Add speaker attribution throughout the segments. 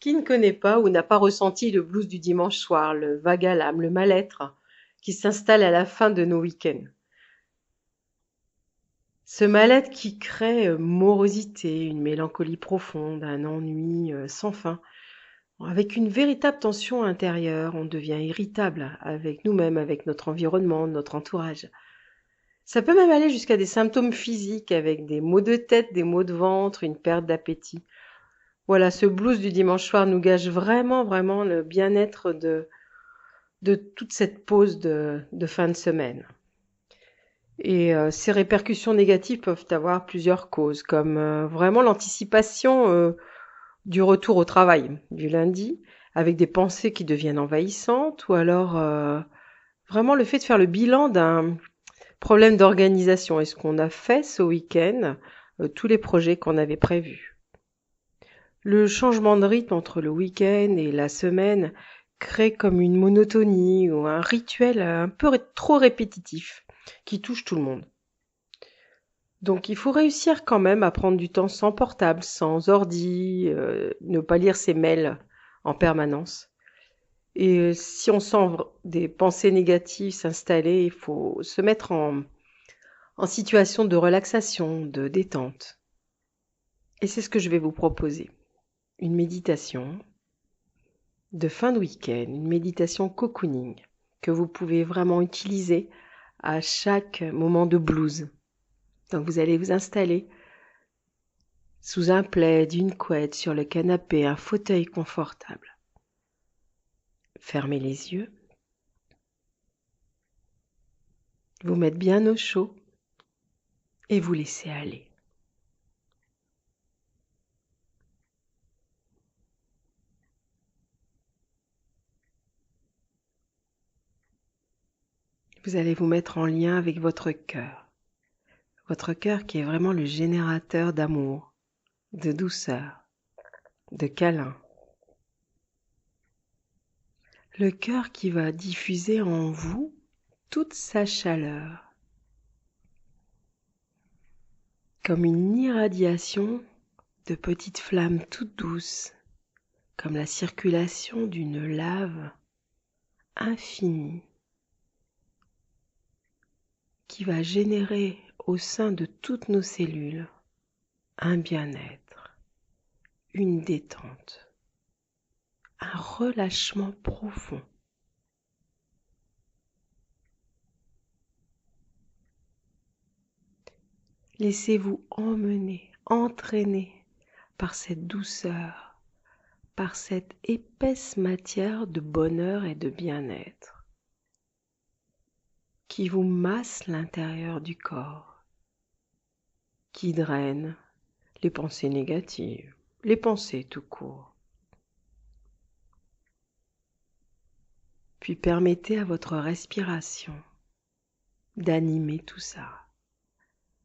Speaker 1: Qui ne connaît pas ou n'a pas ressenti le blues du dimanche soir, le vague à l'âme, le mal-être qui s'installe à la fin de nos week-ends? Ce mal-être qui crée morosité, une mélancolie profonde, un ennui sans fin. Avec une véritable tension intérieure, on devient irritable avec nous-mêmes, avec notre environnement, notre entourage. Ça peut même aller jusqu'à des symptômes physiques avec des maux de tête, des maux de ventre, une perte d'appétit. Voilà, ce blues du dimanche soir nous gâche vraiment le bien-être de toute cette pause de fin de semaine. Et ces répercussions négatives peuvent avoir plusieurs causes, comme vraiment l'anticipation du retour au travail du lundi, avec des pensées qui deviennent envahissantes, ou alors vraiment le fait de faire le bilan d'un problème d'organisation. Est-ce qu'on a fait ce week-end tous les projets qu'on avait prévus? Le changement de rythme entre le week-end et la semaine crée comme une monotonie ou un rituel un peu trop répétitif qui touche tout le monde. Donc il faut réussir quand même à prendre du temps sans portable, sans ordi, ne pas lire ses mails en permanence. Et si on sent des pensées négatives s'installer, il faut se mettre en situation de relaxation, de détente. Et c'est ce que je vais vous proposer. Une méditation de fin de week-end, une méditation cocooning que vous pouvez vraiment utiliser à chaque moment de blues. Donc vous allez vous installer sous un plaid, une couette, sur le canapé, un fauteuil confortable. Fermez les yeux. Vous mettre bien au chaud et vous laisser aller. Vous allez vous mettre en lien avec votre cœur. Votre cœur qui est vraiment le générateur d'amour, de douceur, de câlin. Le cœur qui va diffuser en vous toute sa chaleur, comme une irradiation de petites flammes toutes douces, comme la circulation d'une lave infinie qui va générer au sein de toutes nos cellules un bien-être, une détente, un relâchement profond. Laissez-vous emmener, entraîner par cette douceur, par cette épaisse matière de bonheur et de bien-être qui vous masse l'intérieur du corps, qui draine les pensées négatives, les pensées tout court. Puis permettez à votre respiration d'animer tout ça,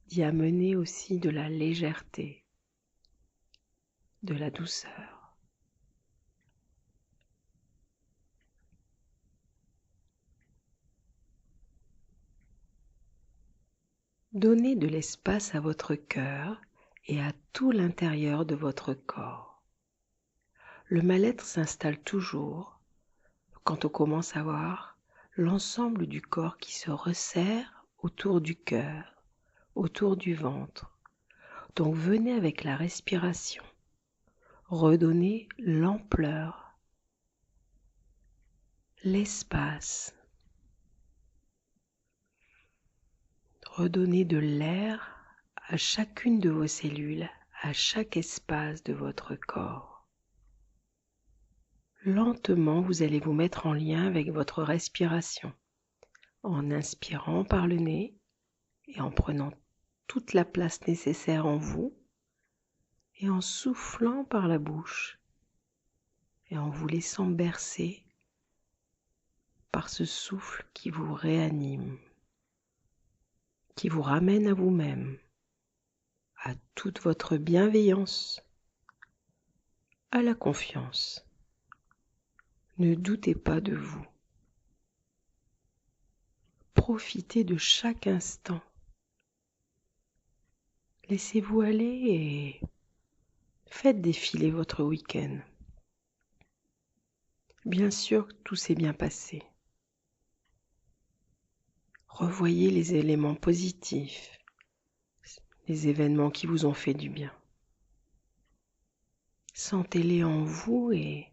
Speaker 1: d'y amener aussi de la légèreté, de la douceur. Donnez de l'espace à votre cœur et à tout l'intérieur de votre corps. Le mal-être s'installe toujours quand on commence à voir l'ensemble du corps qui se resserre autour du cœur, autour du ventre. Donc venez avec la respiration, redonnez l'ampleur, l'espace, redonnez de l'air à chacune de vos cellules, à chaque espace de votre corps. Lentement, vous allez vous mettre en lien avec votre respiration, en inspirant par le nez et en prenant toute la place nécessaire en vous, et en soufflant par la bouche, et en vous laissant bercer par ce souffle qui vous réanime, qui vous ramène à vous-même, à toute votre bienveillance, à la confiance. Ne doutez pas de vous. Profitez de chaque instant. Laissez-vous aller et faites défiler votre week-end. Bien sûr, tout s'est bien passé. Revoyez les éléments positifs, les événements qui vous ont fait du bien. Sentez-les en vous et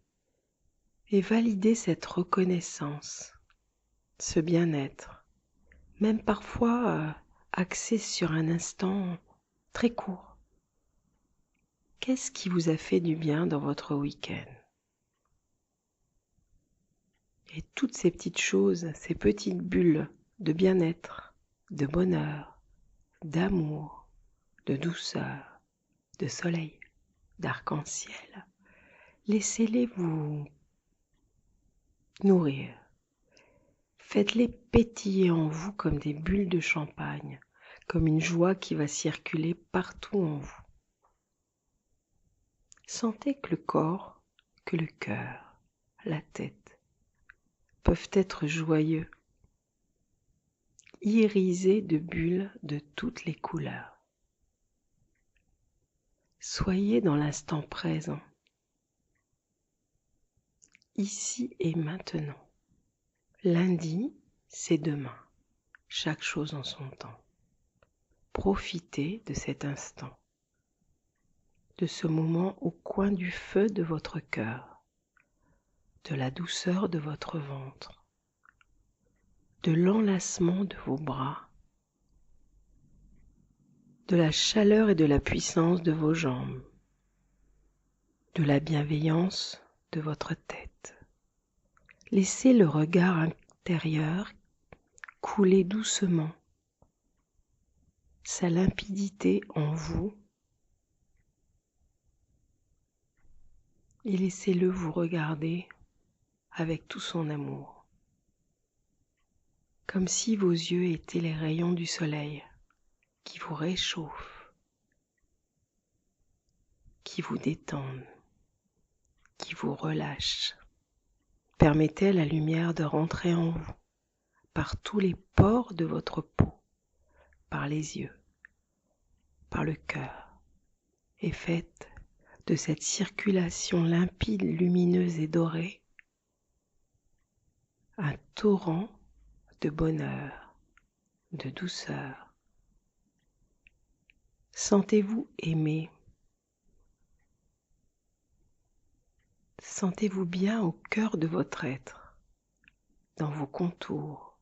Speaker 1: validez cette reconnaissance, ce bien-être, même parfois axé sur un instant très court. Qu'est-ce qui vous a fait du bien dans votre week-end? Et toutes ces petites choses, ces petites bulles de bien-être, de bonheur, d'amour, de douceur, de soleil, d'arc-en-ciel, laissez-les vous nourrir. Faites-les pétiller en vous comme des bulles de champagne, comme une joie qui va circuler partout en vous. Sentez que le corps, que le cœur, la tête peuvent être joyeux, irisés de bulles de toutes les couleurs. Soyez dans l'instant présent, ici et maintenant. Lundi, c'est demain, chaque chose en son temps. Profitez de cet instant, de ce moment au coin du feu de votre cœur, de la douceur de votre ventre, de l'enlacement de vos bras, de la chaleur et de la puissance de vos jambes, de la bienveillance de votre tête. Laissez le regard intérieur couler doucement, sa limpidité en vous, et laissez-le vous regarder avec tout son amour, comme si vos yeux étaient les rayons du soleil qui vous réchauffent, qui vous détendent, qui vous relâchent. Permettez à la lumière de rentrer en vous, par tous les pores de votre peau, par les yeux, par le cœur, et faites de cette circulation limpide, lumineuse et dorée un torrent de bonheur, de douceur. Sentez-vous aimé. Sentez-vous bien au cœur de votre être, dans vos contours,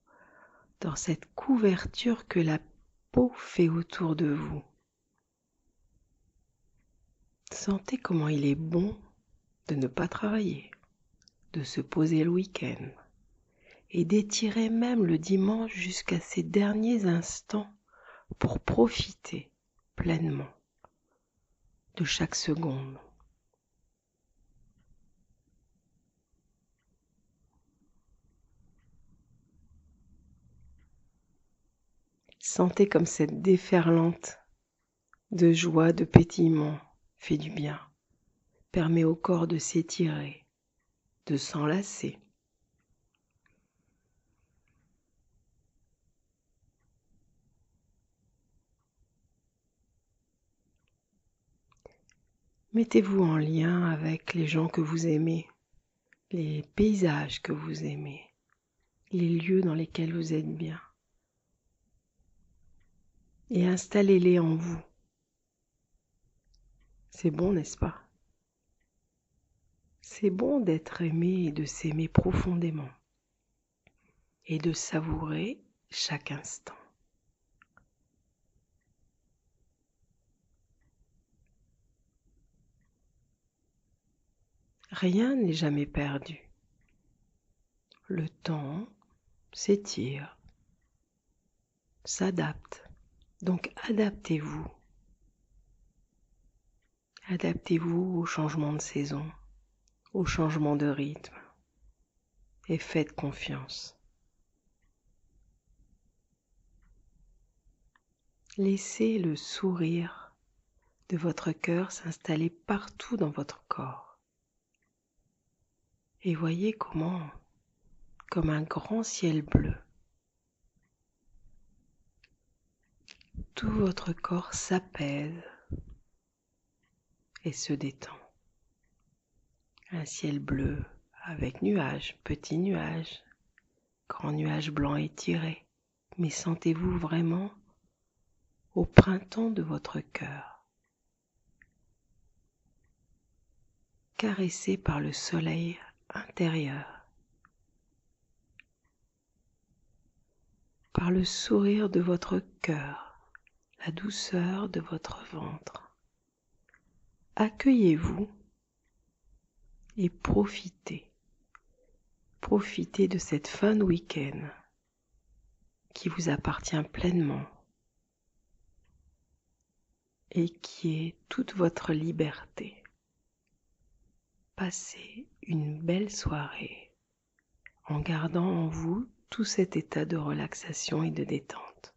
Speaker 1: dans cette couverture que la peau fait autour de vous. Sentez comment il est bon de ne pas travailler, de se poser le week-end et d'étirer même le dimanche jusqu'à ces derniers instants pour profiter pleinement de chaque seconde. Sentez comme cette déferlante de joie, de pétillement fait du bien, permet au corps de s'étirer, de s'enlacer. Mettez-vous en lien avec les gens que vous aimez, les paysages que vous aimez, les lieux dans lesquels vous êtes bien. Et installez-les en vous. C'est bon, n'est-ce pas? C'est bon d'être aimé et de s'aimer profondément et de savourer chaque instant. Rien n'est jamais perdu. Le temps s'étire, s'adapte. Donc adaptez-vous. Adaptez-vous au changement de saison, au changement de rythme et faites confiance. Laissez le sourire de votre cœur s'installer partout dans votre corps. Et voyez comment, comme un grand ciel bleu, tout votre corps s'apaise et se détend. Un ciel bleu avec nuages, petits nuages, grands nuages blancs étirés. Mais sentez-vous vraiment au printemps de votre cœur, caressé par le soleil intérieur, par le sourire de votre cœur, la douceur de votre ventre. Accueillez-vous et profitez de cette fin de week-end qui vous appartient pleinement et qui est toute votre liberté. Passez une belle soirée en gardant en vous tout cet état de relaxation et de détente.